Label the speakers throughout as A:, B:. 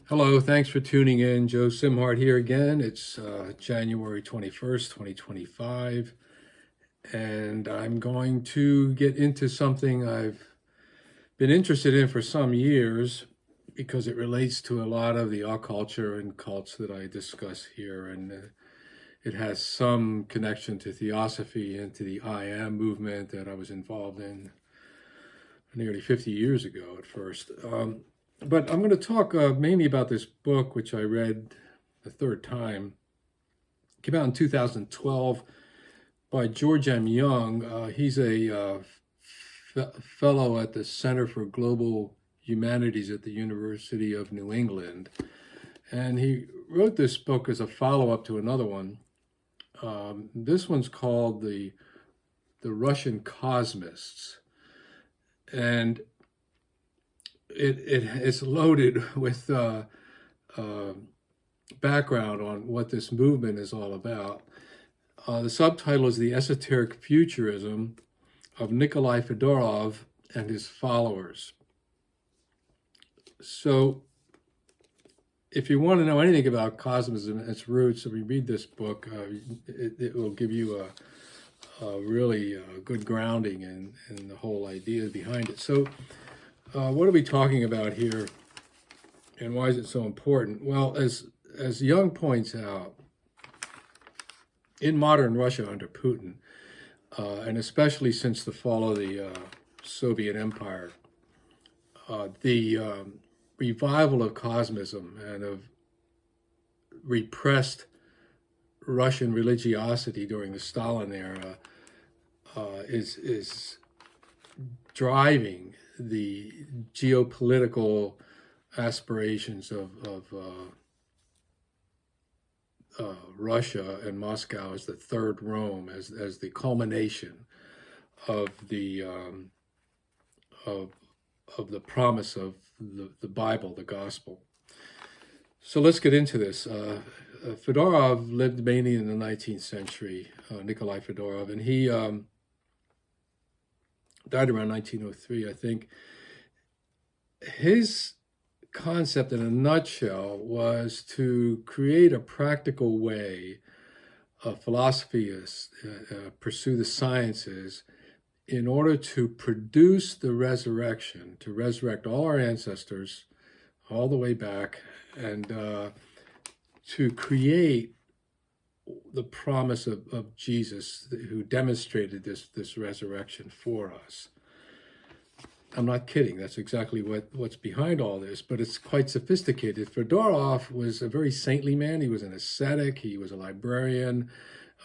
A: Hello, thanks for tuning in. Joe Simhart here again. It's January 21st, 2025, and I'm going to get into something I've been interested in for some years because it relates to a lot of the occulture and cults that I discuss here, and it has some connection to theosophy and to the I Am movement that I was involved in nearly 50 years ago at first. But I'm going to talk mainly about this book, which I read the third time. It came out in 2012 by George M. Young. He's a fellow at the Center for Global Humanities at the University of New England. And he wrote this book as a follow-up to another one. This one's called the Russian Cosmists. And it's loaded with background on what this movement is all about. The subtitle is The Esoteric Futurism of Nikolai Fedorov and His Followers. So if you want to know anything about Cosmism and its roots, if you read this book, it will give you a really good grounding in the whole idea behind it. So what are we talking about here, and why is it so important? Well, as Young points out, in modern Russia under Putin, and especially since the fall of the Soviet Empire, the revival of Cosmism and of repressed Russian religiosity during the Stalin era is driving the geopolitical aspirations of Russia and Moscow as the third Rome, as the culmination of the promise of the Bible, the gospel. So let's get into this. Fedorov lived mainly in the 19th century, Nikolai Fedorov, and he died around 1903, I think. His concept in a nutshell was to create a practical way of philosophy, pursue the sciences in order to produce the resurrection, to resurrect all our ancestors all the way back, and to create the promise of Jesus, who demonstrated this resurrection for us. I'm not kidding. That's exactly what's behind all this, but it's quite sophisticated. Fedorov was a very saintly man. He was an ascetic. He was a librarian,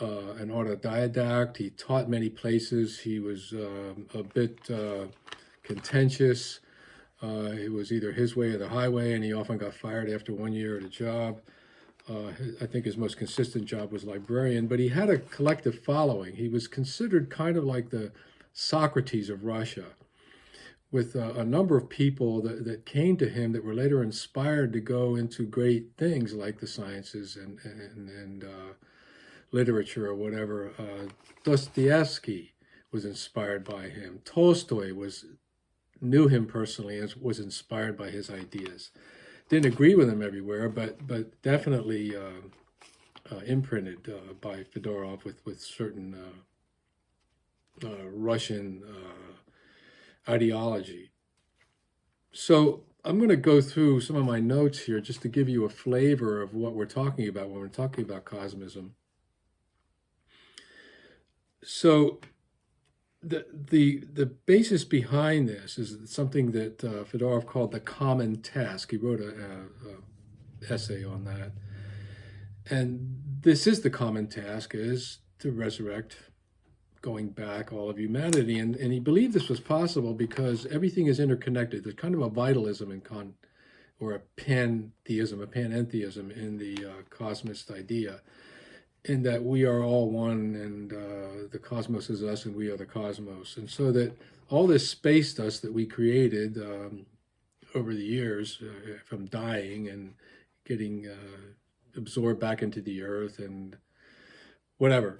A: an autodidact. He taught many places. He was a bit contentious. It was either his way or the highway, and he often got fired after 1 year at a job. I think his most consistent job was librarian, but he had a collective following. He was considered kind of like the Socrates of Russia, with a number of people that came to him that were later inspired to go into great things like the sciences and literature or whatever. Dostoevsky was inspired by him. Tolstoy knew him personally and was inspired by his ideas. Didn't agree with him everywhere, but definitely imprinted by Fedorov with certain Russian ideology. So I'm going to go through some of my notes here just to give you a flavor of what we're talking about when we're talking about Cosmism. So the basis behind this is something that Fedorov called the common task. He wrote an essay on that. And this is the common task, is to resurrect, going back, all of humanity. And he believed this was possible because everything is interconnected. There's kind of a vitalism or a pantheism, a panentheism in the cosmist idea, in that we are all one, and the cosmos is us and we are the cosmos. And so that all this space dust that we created over the years from dying and getting absorbed back into the earth and whatever,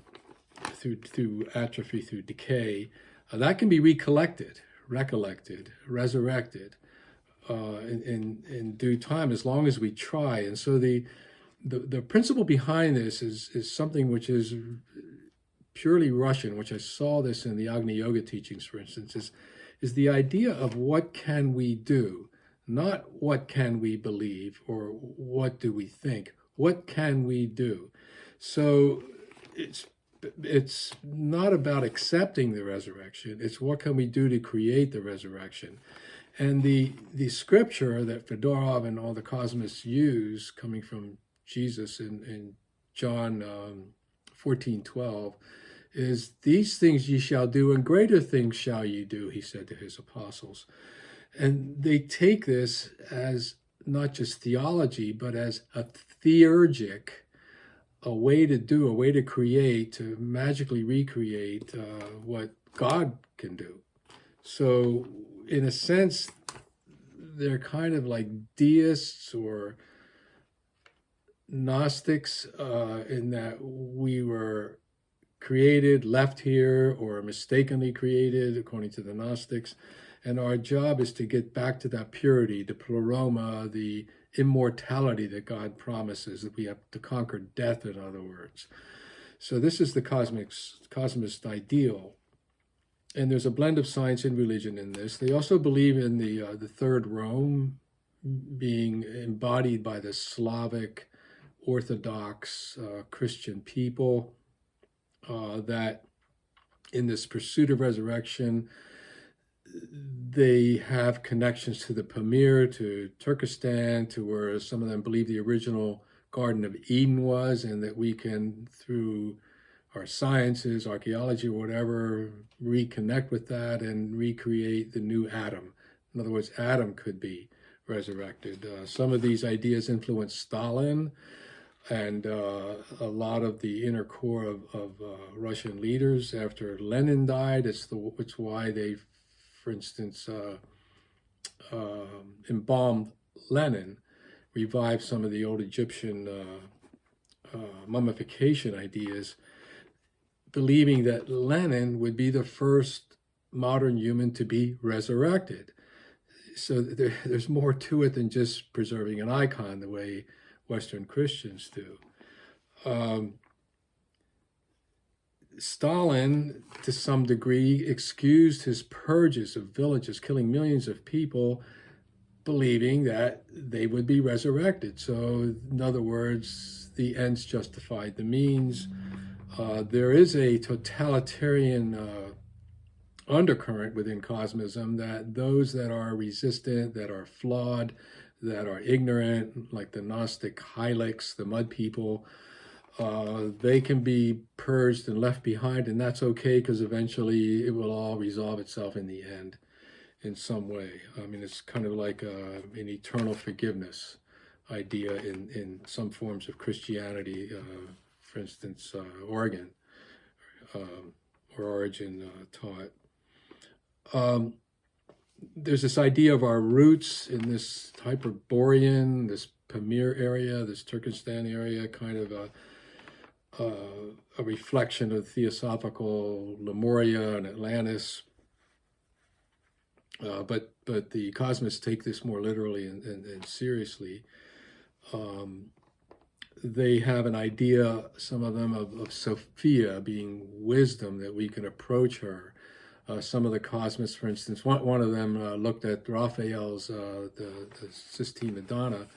A: through atrophy, through decay, that can be recollected, resurrected, in due time, as long as we try. And so the principle behind this is something which is purely Russian, which I saw this in the Agni Yoga teachings, for instance, is the idea of what can we do, not what can we believe or what do we think. What can we do? So it's not about accepting the resurrection. It's what can we do to create the resurrection. And the scripture that Fedorov and all the Cosmists use, coming from Jesus in John 14:12, is these things ye shall do, and greater things shall ye do, he said to his apostles. And they take this as not just theology, but as a theurgic, a way to do, a way to create, to magically recreate what God can do. So in a sense, they're kind of like deists or Gnostics in that we were created, left here, or mistakenly created, according to the Gnostics. And our job is to get back to that purity, the pleroma, the immortality that God promises, that we have to conquer death, in other words. So this is the cosmist ideal. And there's a blend of science and religion in this. They also believe in the third Rome being embodied by the Slavic Orthodox Christian people, that in this pursuit of resurrection, they have connections to the Pamir, to Turkestan, to where some of them believe the original Garden of Eden was, and that we can, through our sciences, archaeology, or whatever, reconnect with that and recreate the new Adam. In other words, Adam could be resurrected. Some of these ideas influenced Stalin and a lot of the inner core of Russian leaders after Lenin died. It's why they, for instance, embalmed Lenin, revived some of the old Egyptian mummification ideas, believing that Lenin would be the first modern human to be resurrected. So there's more to it than just preserving an icon the way Western Christians do. Stalin, to some degree, excused his purges of villages, killing millions of people, believing that they would be resurrected. So, in other words, the ends justified the means. There is a totalitarian undercurrent within Cosmism that those that are resistant, that are flawed, that are ignorant, like the Gnostic Hylics, the mud people, they can be purged and left behind, and that's okay, because eventually it will all resolve itself in the end in some way. I mean, it's kind of like an eternal forgiveness idea in some forms of Christianity. For instance, Origin taught. There's this idea of our roots in this Hyperborean, this Pamir area, this Turkestan area, kind of a reflection of theosophical Lemuria and Atlantis. But the Cosmists take this more literally and seriously. They have an idea, some of them, of Sophia being wisdom, that we can approach her. Some of the Cosmists, for instance, one of them looked at Raphael's the Sistine Madonna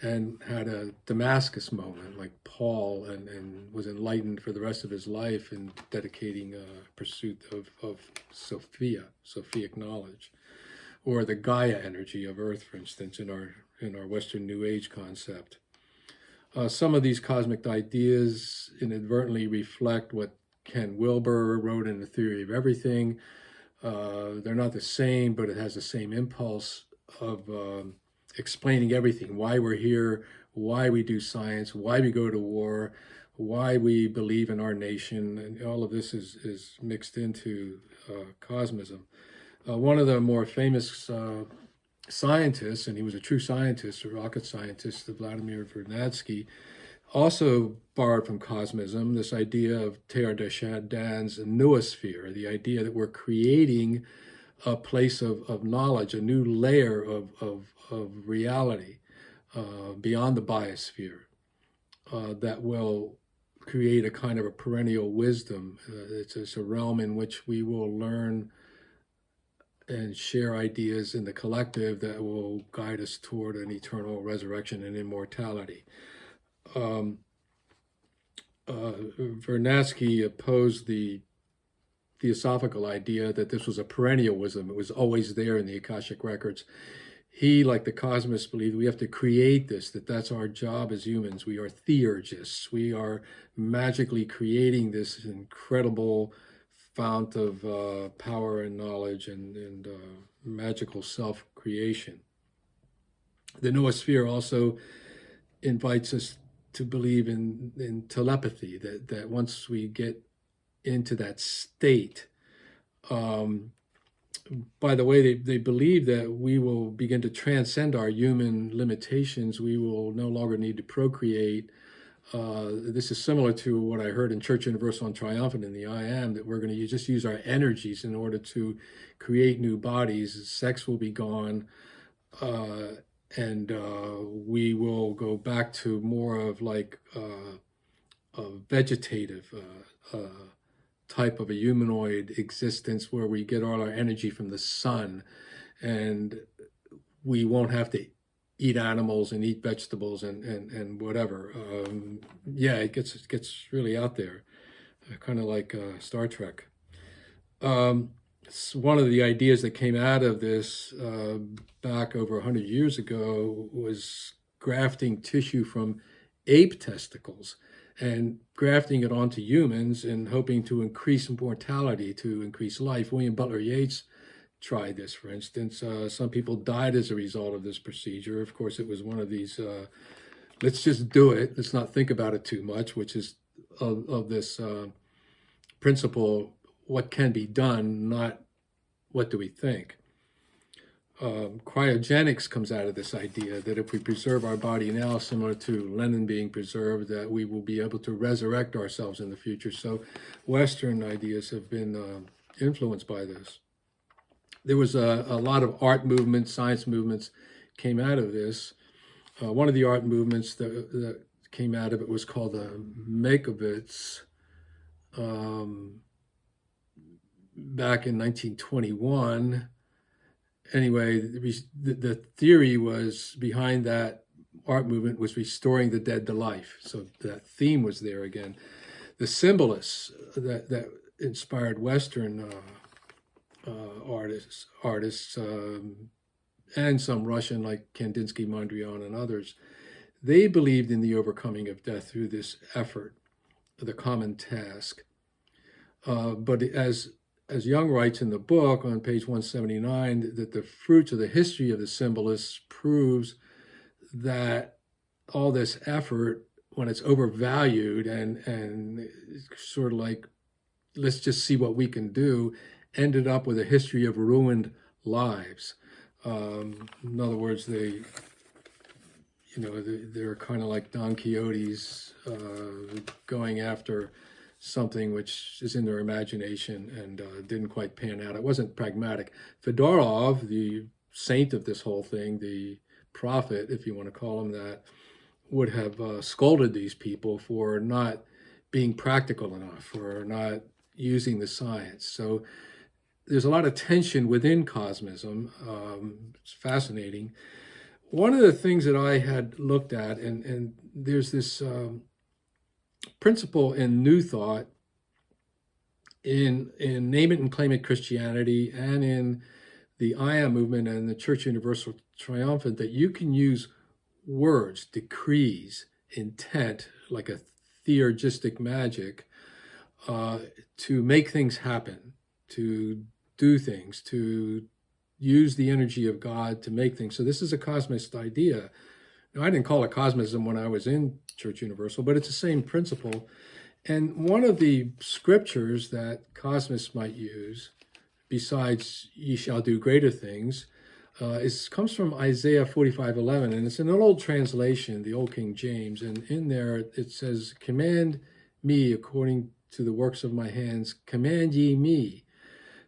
A: and had a Damascus moment, like Paul, and was enlightened for the rest of his life in dedicating pursuit of Sophic knowledge, or the Gaia energy of Earth, for instance, in our Western New Age concept. Some of these cosmic ideas inadvertently reflect what Ken Wilber wrote in The Theory of Everything. They're not the same, but it has the same impulse of explaining everything, why we're here, why we do science, why we go to war, why we believe in our nation, and all of this is mixed into Cosmism. One of the more famous scientists, and he was a true scientist, a rocket scientist, Vladimir Vernadsky, also borrowed from Cosmism this idea of Teilhard de Chardin's noosphere, the idea that we're creating a place of knowledge, a new layer of reality beyond the biosphere that will create a kind of a perennial wisdom. It's a realm in which we will learn and share ideas in the collective that will guide us toward an eternal resurrection and immortality. Vernadsky opposed the theosophical idea that this was a perennial wisdom. It was always there in the Akashic records. He, like the Cosmists, believed we have to create this, that's our job as humans. We are theurgists. We are magically creating this incredible fount of power and knowledge and magical self-creation. The noosphere also invites us to believe in telepathy, that once we get into that state, by the way, they believe that we will begin to transcend our human limitations. We will no longer need to procreate. This is similar to what I heard in Church Universal and Triumphant in the I Am, that we're going to just use our energies in order to create new bodies. Sex will be gone, and we will go back to more of like a vegetative type of a humanoid existence where we get all our energy from the sun, and we won't have to eat animals and eat vegetables and whatever. Yeah, it gets really out there, kind of like Star Trek. One of the ideas that came out of this back over 100 years ago was grafting tissue from ape testicles and grafting it onto humans and hoping to increase mortality, to increase life. William Butler Yeats tried this, for instance. Some people died as a result of this procedure. Of course, it was one of these, let's just do it, let's not think about it too much, which is of this principle, what can be done, not what do we think. Cryogenics comes out of this idea that if we preserve our body now, similar to Lenin being preserved, that we will be able to resurrect ourselves in the future. So Western ideas have been influenced by this. There was a lot of art movements, science movements came out of this. One of the art movements that came out of it was called the Makevitz, back in 1921. Anyway, the theory was behind that art movement was restoring the dead to life. So that theme was there again. The symbolists that inspired Western artists, and some Russian like Kandinsky, Mondrian, and others, they believed in the overcoming of death through this effort, the common task. But as Jung writes in the book on page 179, that the fruits of the history of the symbolists proves that all this effort, when it's overvalued and sort of like, let's just see what we can do, ended up with a history of ruined lives. In other words, they're kind of like Don Quixotes, going after something which is in their imagination and didn't quite pan out. It wasn't pragmatic. Fedorov, the saint of this whole thing, the prophet, if you want to call him that, would have scolded these people for not being practical enough, for not using the science. So there's a lot of tension within Cosmism. It's fascinating. One of the things that I had looked at, and there's this principle in New Thought, in Name It and Claim It Christianity, and in the I Am movement and the Church Universal Triumphant, that you can use words, decrees, intent, like a theurgistic magic, to make things happen, to do things, to use the energy of God to make things. So this is a cosmist idea. Now, I didn't call it Cosmism when I was in Church Universal, but it's the same principle. And one of the scriptures that Cosmists might use, besides "ye shall do greater things," comes from Isaiah 45:11, and it's in an old translation, the Old King James. And in there it says, "Command me according to the works of my hands, command ye me."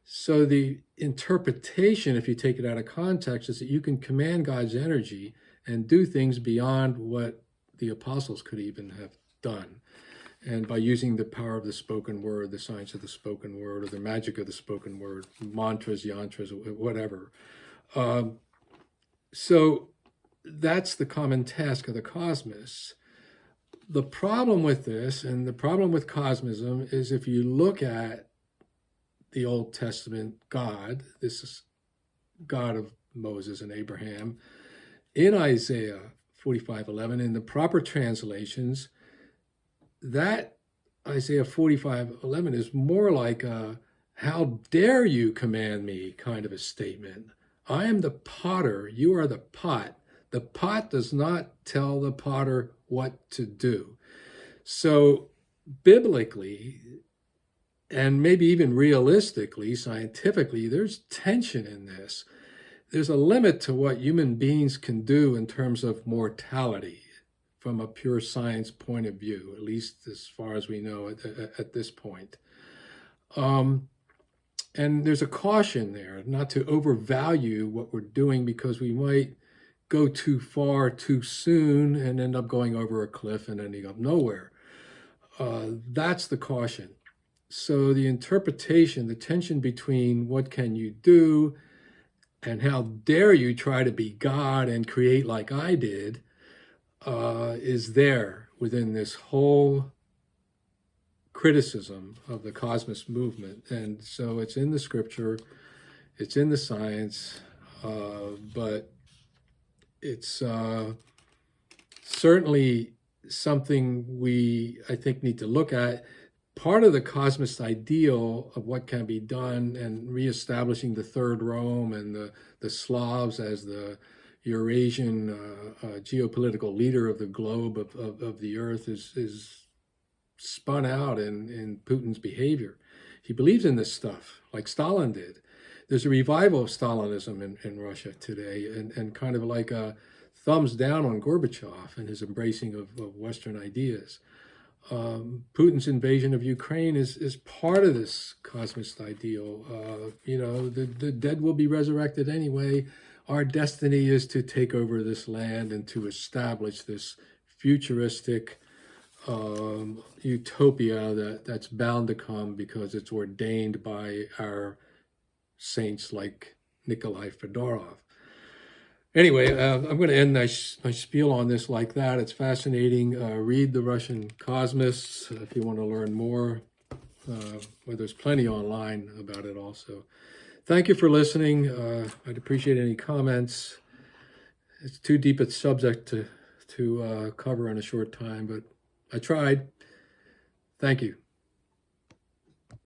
A: So the interpretation, if you take it out of context, is that you can command God's energy and do things beyond what the apostles could even have done. And by using the power of the spoken word, the science of the spoken word, or the magic of the spoken word, mantras, yantras, whatever. So that's the common task of the Cosmists. The problem with this, and the problem with Cosmism, is if you look at the Old Testament God, this is God of Moses and Abraham, in Isaiah 45:11, in the proper translations, that Isaiah 45:11 is more like a "how dare you command me" kind of a statement. I am the potter, you are the pot. The pot does not tell the potter what to do. So biblically, and maybe even realistically, scientifically, there's tension in this. There's a limit to what human beings can do in terms of mortality from a pure science point of view, at least as far as we know at this point. And there's a caution there not to overvalue what we're doing, because we might go too far too soon and end up going over a cliff and ending up nowhere. That's the caution. So the interpretation, the tension between what can you do and how dare you try to be God and create like I did, is there within this whole criticism of the Cosmist movement. And so it's in the scripture, it's in the science, but it's certainly something we, I think, need to look at. Part of the Cosmist ideal of what can be done and reestablishing the Third Rome and the Slavs as the Eurasian geopolitical leader of the globe of the earth is spun out in Putin's behavior. He believes in this stuff like Stalin did. There's a revival of Stalinism in Russia today, and kind of like a thumbs down on Gorbachev and his embracing of Western ideas. Putin's invasion of Ukraine is part of this Cosmist ideal. The dead will be resurrected anyway. Our destiny is to take over this land and to establish this futuristic utopia that's bound to come because it's ordained by our saints like Nikolai Fedorov. Anyway, I'm going to end my spiel on this like that. It's fascinating. Read the Russian Cosmists if you want to learn more. There's plenty online about it also. Thank you for listening. I'd appreciate any comments. It's too deep a subject to cover in a short time, but I tried. Thank you.